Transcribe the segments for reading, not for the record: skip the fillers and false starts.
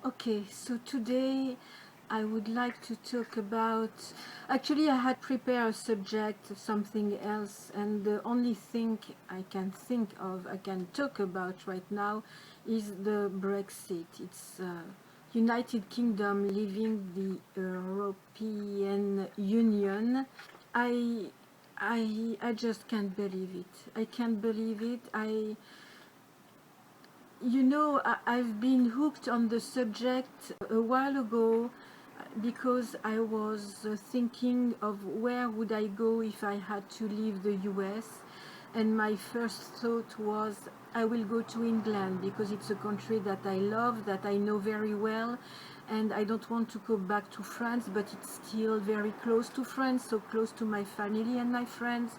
Okay, so today I would like to talk about. Actually, I had prepared a subject, something else, and the only thing I can think of, I can talk about right now, is the Brexit. It's United Kingdom leaving the European Union. I, I just can't believe it. I can't believe it. I've been hooked on the subject a while ago because I was thinking of where would I go if I had to leave the US, and my first thought was I will go to England because it's a country that I love, that I know very well, and I don't want to go back to France, but it's still very close to France, so close to my family and my friends.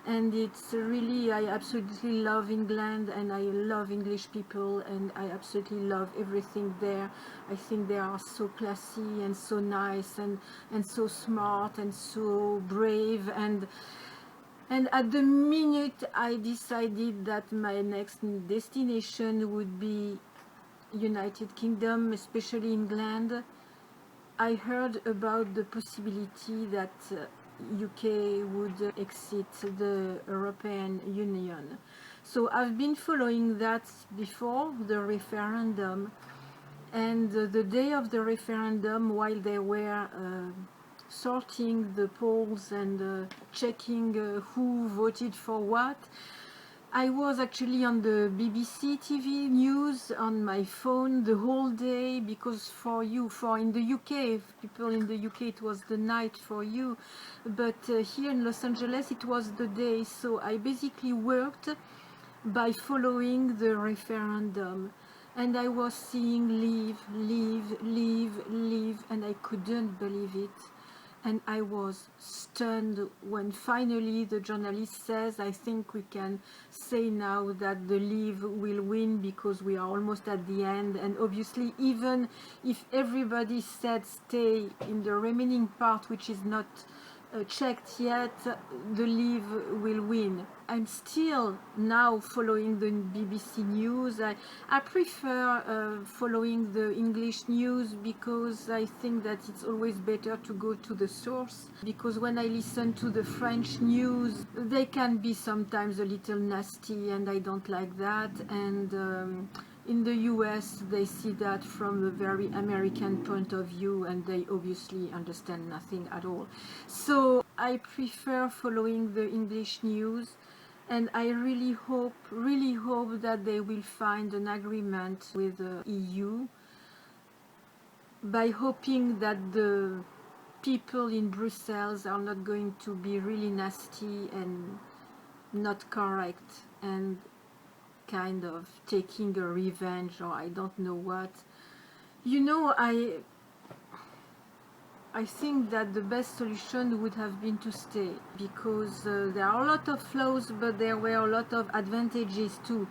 And it's really, I absolutely love England, and I love English people, and I absolutely love everything there. I think they are so classy and so nice, and so smart and so brave, and at the minute I decided that my next destination would be United Kingdom, especially England, I heard about the possibility that UK would exit the European Union. So I've been following that before the referendum, and the day of the referendum, while they were sorting the polls and checking who voted for what, I was actually on the BBC TV news on my phone the whole day, because for in the UK, people in the UK, it was the night for you, but here in Los Angeles it was the day. So I basically worked by following the referendum, and I was seeing leave, leave, leave, leave, and I couldn't believe it. And I was stunned when finally the journalist says, I think we can say now that the Leave will win because we are almost at the end. And obviously, even if everybody said stay in the remaining part, which is not checked yet, the Leave will win. I'm still now following the BBC news. I prefer following the English news because I think that it's always better to go to the source, because when I listen to the French news, they can be sometimes a little nasty, and I don't like that. And in the US, they see that from a very American point of view, and they obviously understand nothing at all. So I prefer following the English news, and I really hope that they will find an agreement with the EU, by hoping that the people in Brussels are not going to be really nasty and not correct and kind of taking a revenge, or I don't know what. I think that the best solution would have been to stay, because there are a lot of flaws, but there were a lot of advantages too.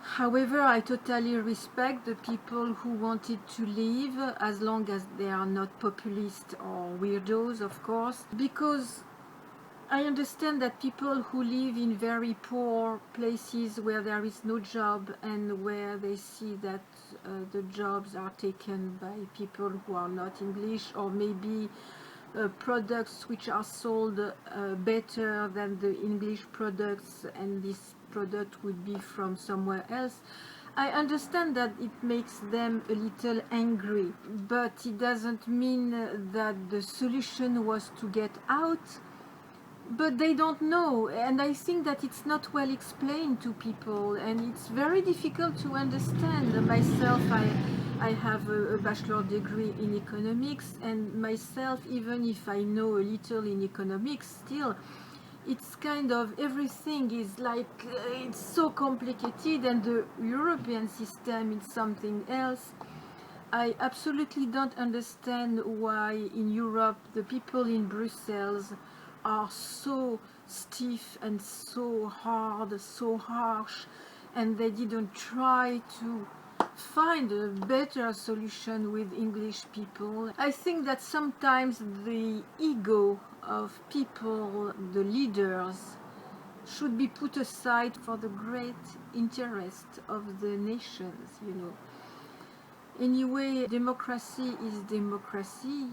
However, I totally respect the people who wanted to leave, as long as they are not populist or weirdos, of course, because I understand that people who live in very poor places where there is no job, and where they see that the jobs are taken by people who are not English, or maybe products which are sold better than the English products, and this product would be from somewhere else. I understand that it makes them a little angry, but it doesn't mean that the solution was to get out. But they don't know, and I think that it's not well explained to people, and it's very difficult to understand. Myself, I have a bachelor degree in economics, and myself, even if I know a little in economics, still it's kind of, everything is like it's so complicated, and the European system is something else. I absolutely don't understand why in Europe the people in Brussels are so stiff and so hard, so harsh, and they didn't try to find a better solution with English people. I think that sometimes the ego of people, the leaders, should be put aside for the great interest of the nations, Anyway, democracy is democracy.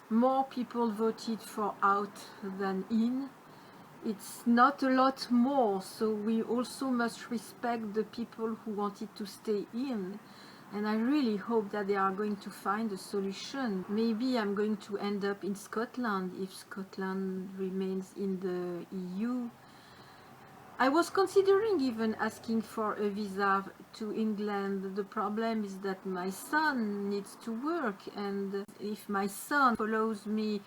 More people voted for out than in. It's not a lot more, so we also must respect the people who wanted to stay in. And I really hope that they are going to find a solution. Maybe I'm going to end up in Scotland if Scotland remains in the EU. I was considering even asking for a visa to England. The problem is that my son needs to work, and if my son follows me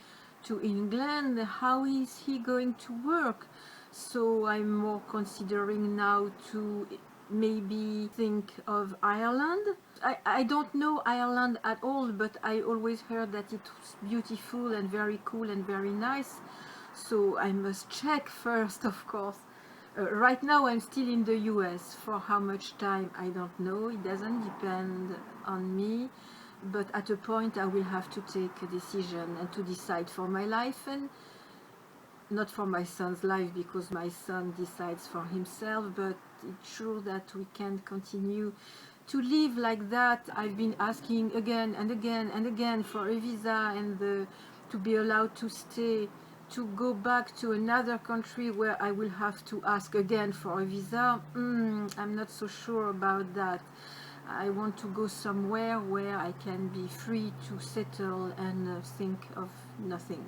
to England, how is he going to work? So I'm more considering now to maybe think of Ireland. I don't know Ireland at all, but I always heard that it was beautiful and very cool and very nice. So I must check first, of course. Right now I'm still in the US. For how much time, I don't know. It doesn't depend on me. But at a point I will have to take a decision and to decide for my life, and not for my son's life, because my son decides for himself, but it's true that we can't continue to live like that. I've been asking again and again and again for a visa and to be allowed to stay. To go back to another country where I will have to ask again for a visa, I'm not so sure about that. I want to go somewhere where I can be free to settle and think of nothing,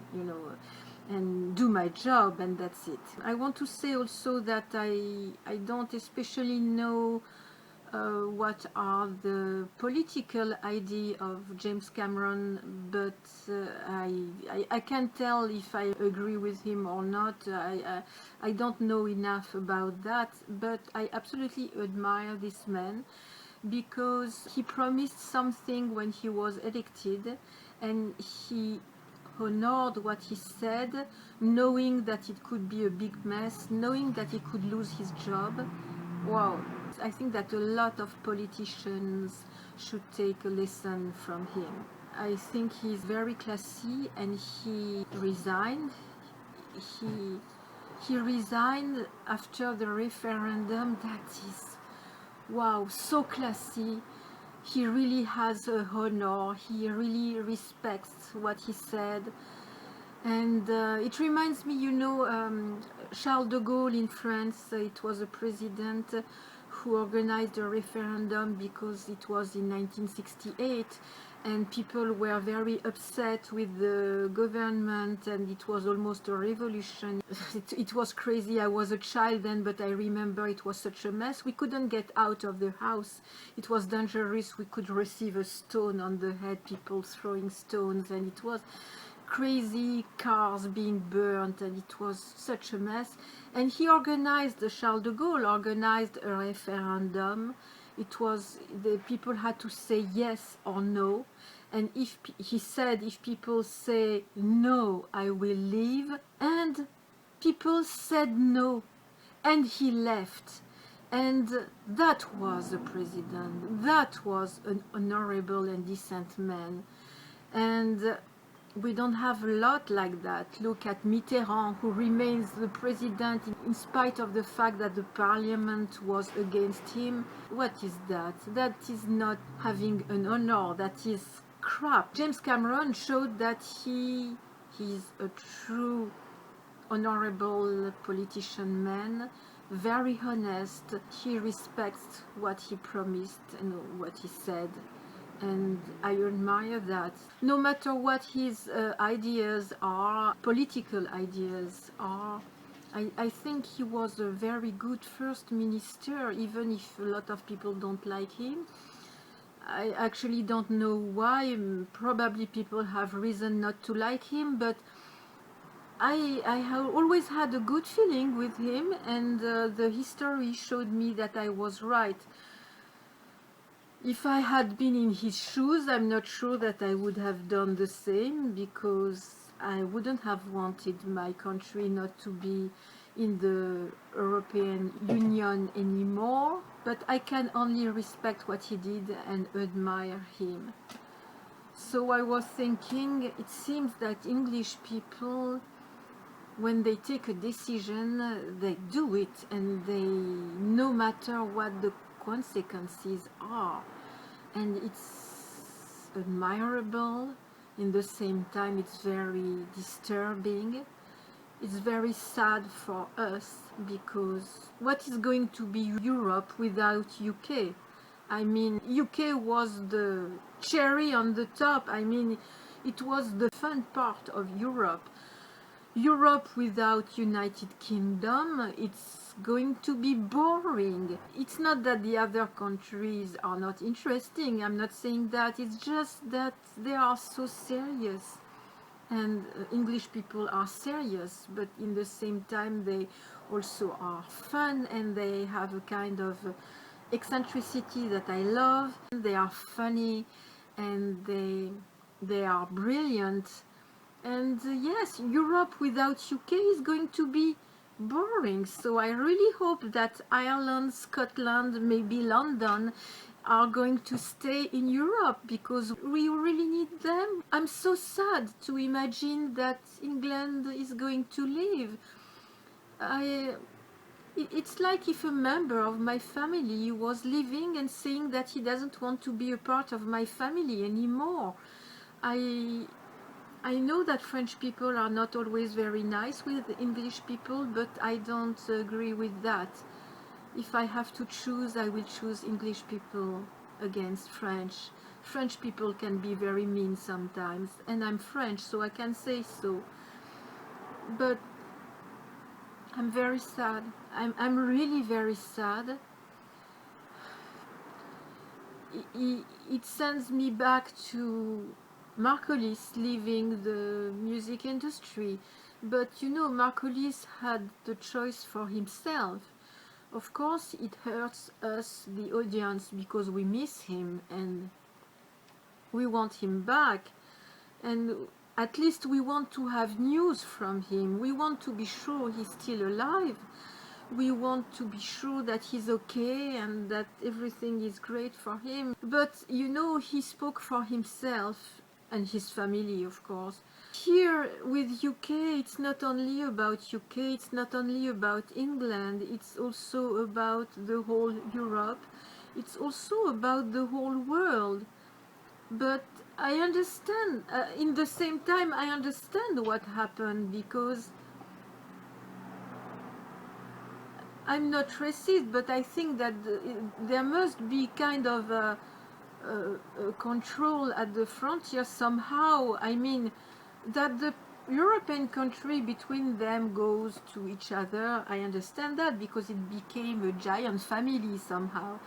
and do my job, and that's it. I want to say also that I don't especially know what are the political idea of James Cameron, but I can't tell if I agree with him or not. I don't know enough about that, but I absolutely admire this man, because he promised something when he was elected, and he honored what he said, knowing that it could be a big mess, knowing that he could lose his job. Wow. I think that a lot of politicians should take a lesson from him. I think he's very classy, and he resigned. He resigned after the referendum. That is, wow, so classy. He really has a honor. He really respects what he said. And it reminds me, Charles de Gaulle in France. It was a president who organized a referendum because it was in 1968, and people were very upset with the government, and it was almost a revolution. It was crazy. I was a child then, but I remember it was such a mess. We couldn't get out of the house. It was dangerous. We could receive a stone on the head, people throwing stones, and it was crazy, cars being burnt, and it was such a mess. And he organized, Charles de Gaulle organized a referendum. It was, the people had to say yes or no, and if he said, if people say no, I will leave, and people said no, and he left. And that was a president. That was an honorable and decent man. And we don't have a lot like that. Look at Mitterrand, who remains the president in spite of the fact that the parliament was against him. What is that? That is not having an honor. That is crap. James Cameron showed that he is a true honorable politician man, very honest. He respects what he promised and what he said, and I admire that. No matter what his ideas are, political ideas are, I think he was a very good first minister, even if a lot of people don't like him. I actually don't know why. Probably people have reason not to like him, but I have always had a good feeling with him, and the history showed me that I was right. If I had been in his shoes, I'm not sure that I would have done the same, because I wouldn't have wanted my country not to be in the European Union anymore. But I can only respect what he did and admire him. So I was thinking, it seems that English people, when they take a decision, they do it, and they, no matter what the consequences are. and it's admirable. In the same time, it's very disturbing. It's very sad for us, because what is going to be Europe without UK? I mean, UK was the cherry on the top. I mean, it was the fun part of Europe. Europe without United Kingdom, it's going to be boring. It's not that the other countries are not interesting, I'm not saying that, it's just that they are so serious. And English people are serious, but in the same time they also are fun, and they have a kind of eccentricity that I love. They are funny, and they are brilliant. And yes, Europe without UK is going to be boring. So I really hope that Ireland, Scotland, maybe London are going to stay in Europe, because we really need them. I'm so sad to imagine that England is going to leave. It's like if a member of my family was leaving and saying that he doesn't want to be a part of my family anymore. I know that French people are not always very nice with English people, but I don't agree with that. If I have to choose, I will choose English people against French. French people can be very mean sometimes, and I'm French, so I can say so. But I'm very sad. I'm really very sad. It sends me back to Hollis leaving the music industry. But you know, Hollis had the choice for himself. Of course, it hurts us, the audience, because we miss him and we want him back. And at least we want to have news from him. We want to be sure he's still alive. We want to be sure that he's okay and that everything is great for him. But you know, he spoke for himself and his family, of course. Here with UK, it's not only about UK, it's not only about England, it's also about the whole Europe, it's also about the whole world. But I understand, in the same time, I understand what happened, because I'm not racist, but I think that there must be kind of a control at the frontier somehow. I mean, that the European country between them goes to each other, I understand that, because it became a giant family somehow.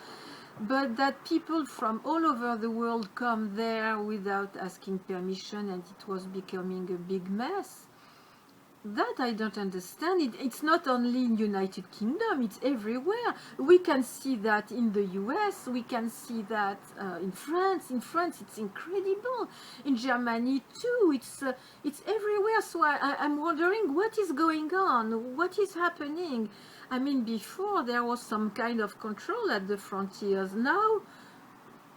But that people from all over the world come there without asking permission, and it was becoming a big mess. That I don't understand. It's not only in United Kingdom, it's everywhere. We can see that in the US, we can see that in France. In France, it's incredible. In Germany too, it's everywhere. So I'm wondering what is going on, what is happening. I mean, before there was some kind of control at the frontiers. Now,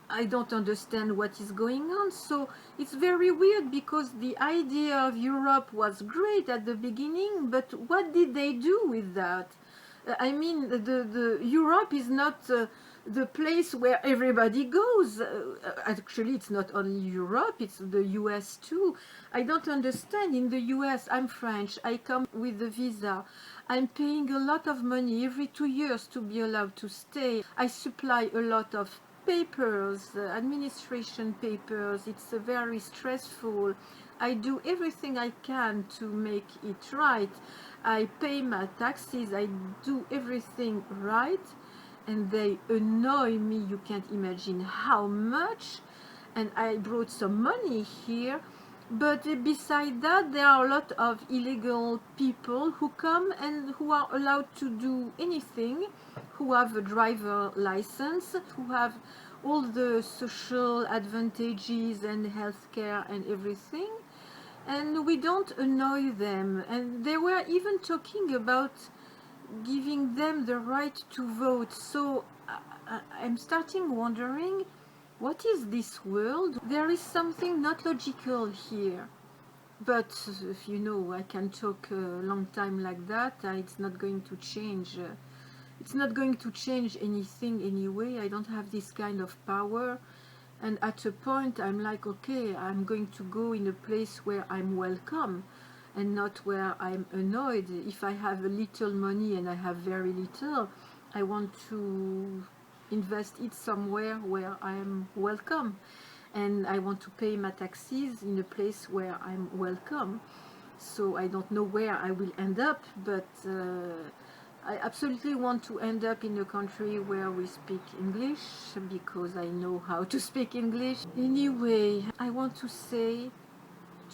I don't understand what is going on. So it's very weird, because the idea of Europe was great at the beginning, but what did they do with that? I mean, the Europe is not the place where everybody goes. Actually, it's not only Europe, it's the US too. I don't understand. In the US, I'm French, I come with a visa. I'm paying a lot of money every 2 years to be allowed to stay. I supply a lot of papers, administration papers. It's very stressful. I do everything I can to make it right. I pay my taxes, I do everything right, and they annoy me. You can't imagine how much. And I brought some money here, but beside that, there are a lot of illegal people who come and who are allowed to do anything, who have a driver license, who have all the social advantages and healthcare and everything, and we don't annoy them. And they were even talking about giving them the right to vote. So I'm starting wondering, what is this world? There is something not logical here. But you know, I can talk a long time like that. It's not going to change. It's not going to change anything anyway. I don't have this kind of power. And at a point I'm like, okay, I'm going to go in a place where I'm welcome and not where I'm annoyed. If I have a little money, and I have very little, I want to invest it somewhere where I'm welcome, and I want to pay my taxes in a place where I'm welcome. So I don't know where I will end up, but I absolutely want to end up in a country where we speak English, because I know how to speak English. Anyway, I want to say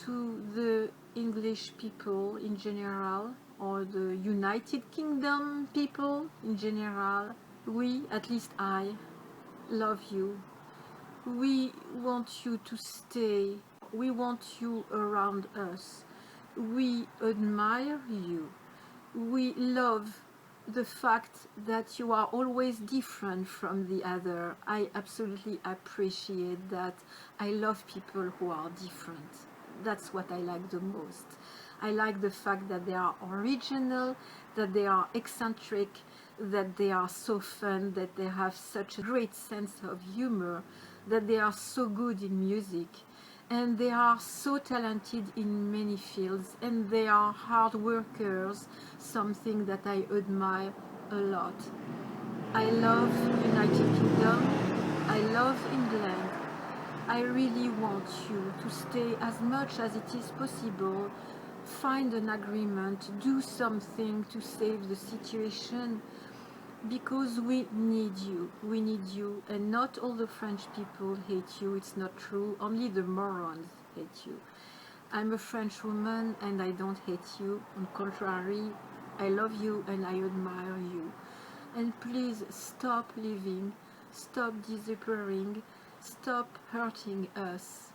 to the English people in general, or the United Kingdom people in general, we, at least I, love you. We want you to stay. We want you around us. We admire you. We love the fact that you are always different from the other. I absolutely appreciate that. I love people who are different. That's what I like the most. I like the fact that they are original, that they are eccentric, that they are so fun, that they have such a great sense of humor, that they are so good in music, and they are so talented in many fields, and they are hard workers, something that I admire a lot. I love United Kingdom, I love England. I really want you to stay as much as it is possible, find an agreement, do something to save the situation, because we need you, and not all the French people hate you. It's not true, only the morons hate you. I'm a French woman and I don't hate you. On the contrary, I love you and I admire you. And please stop living, stop disappearing, stop hurting us,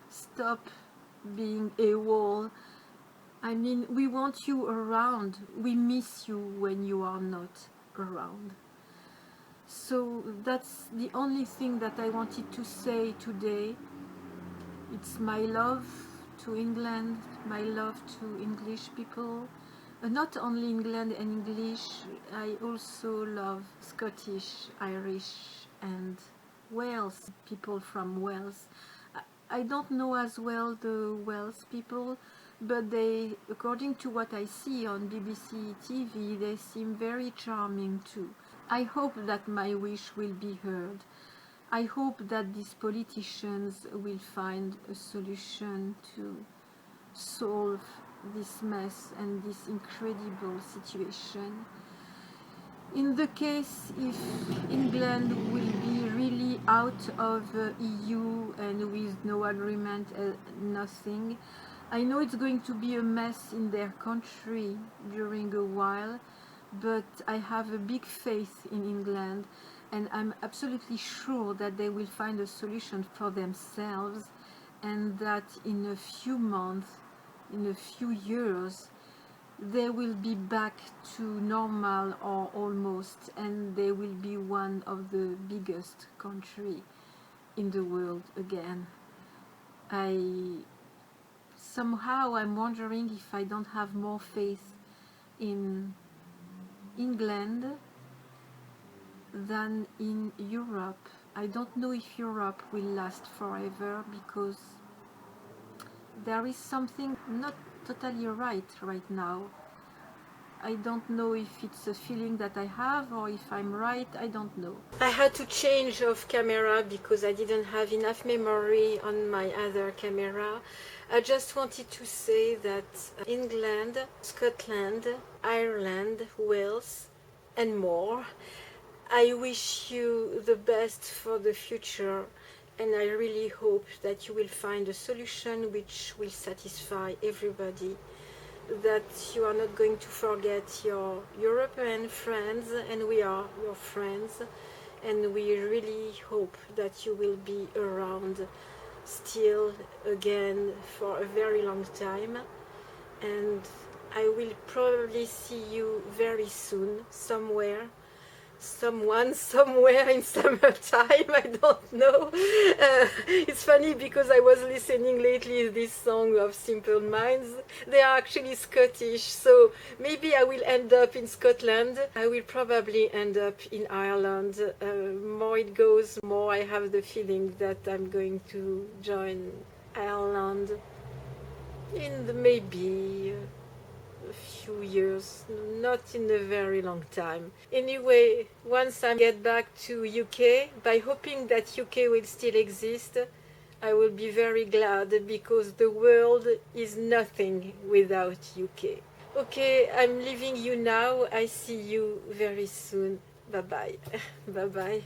stop being a wall. I mean, we want you around, we miss you when you are not around. So that's the only thing that I wanted to say today. It's my love to England, my love to English people. Not only England and English, I also love Scottish, Irish and Wales, people from Wales. I don't know as well the Wales people, but they, according to what I see on BBC TV, they seem very charming too. I hope that my wish will be heard. I hope that these politicians will find a solution to solve this mess and this incredible situation. In the case if England will be really out of EU and with no agreement, nothing, I know it's going to be a mess in their country during a while, but I have a big faith in England, and I'm absolutely sure that they will find a solution for themselves, and that in a few months, in a few years, they will be back to normal or almost, and they will be one of the biggest country in the world again. Somehow I'm wondering if I don't have more faith in England than in Europe. I don't know if Europe will last forever, because there is something not totally right now. I don't know if it's a feeling that I have or if I'm right, I don't know. I had to change of camera because I didn't have enough memory on my other camera. I just wanted to say that England, Scotland, Ireland, Wales and more, I wish you the best for the future, and I really hope that you will find a solution which will satisfy everybody, that you are not going to forget your European friends, and we are your friends, and we really hope that you will be around still again for a very long time, and I will probably see you very soon somewhere. someone somewhere in summertime. I don't know. It's funny because I was listening lately this song of Simple Minds. They are actually Scottish, so maybe I will end up in Scotland. I will probably end up in Ireland. More it goes, more I have the feeling that I'm going to join Ireland in maybe a few years, not in a very long time. Anyway, once I get back to UK, by hoping that UK will still exist, I will be very glad because the world is nothing without UK. Okay, I'm leaving you now. I see you very soon. Bye bye. Bye bye.